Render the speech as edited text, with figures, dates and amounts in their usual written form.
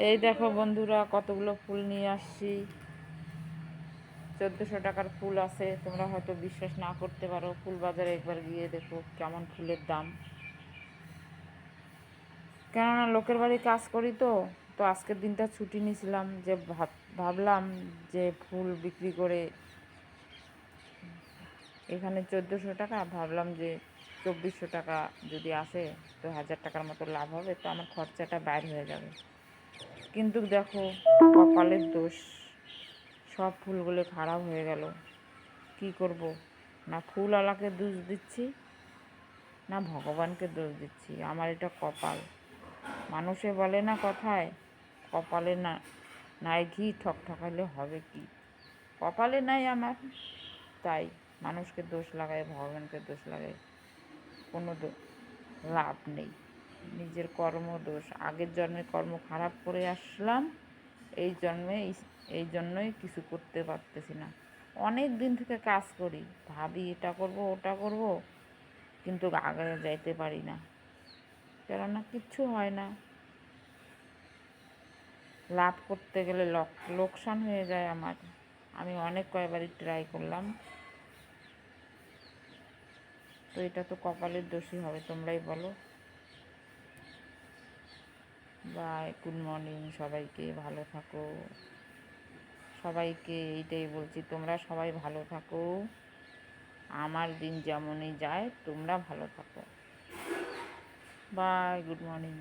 এই দেখো বন্ধুরা, কতগুলো ফুল নিয়ে আসছি। 1400 টাকার ফুল আছে। তোমরা হয়তো বিশ্বাস না করতে পারো, ফুল বাজারে একবার গিয়ে দেখো কেমন ফুলের দাম। কেননা লোকের বাড়ি কাজ করি তো তো আজকের দিনটা ছুটি নিয়েছিলাম, যে ভাবলাম যে ফুল বিক্রি করে এখানে 1400 টাকা, ভাবলাম যে 2400 টাকা যদি আসে তো 1000 টাকার মতো লাভ হবে, তো আমার খরচাটা বাইর হয়ে যাবে। কিন্তু দেখো, কপালের দোষ, সব ফুলগুলো খারাপ হয়ে গেল। কি করব? না ফুলওয়ালাকে দোষ দিচ্ছি, না ভগবানকে দোষ দিচ্ছি। আমার এটা কপাল। মানুষে বলে না কথায়, কপালে না নাই ঘি ঠকঠকাইলে হবে কি। কপালে নাই আমার, তাই মানুষকে দোষ লাগায়, ভগবানকে দোষ লাগায়, কোনো লাভ নেই। নিজের কর্ম দোষ। আগের জন্মে কর্ম খারাপ করে আসলাম, এই জন্মে এই জন্যই কিছু করতে পারতেছি না। অনেক দিন থেকে কাজ করি, ভাবি এটা করব ওটা করব, কিন্তু আগে যাইতে পারি না, কেননা কিচ্ছু হয় না। লাভ করতে গেলে লোকসান হয়ে যায় আমার। আমি অনেক কয়বারই ট্রাই করলাম, তো এটা তো কপালের দোষই হবে, তোমরাই বলো। বাই, গুড মর্নিং সবাইকে, ভালো থাকো। সবাইকে এইটাই বলছি, তোমরা সবাই ভালো থাকো। আমার দিন যেমনই যায় তোমরা ভালো থাকো। Bye, good morning.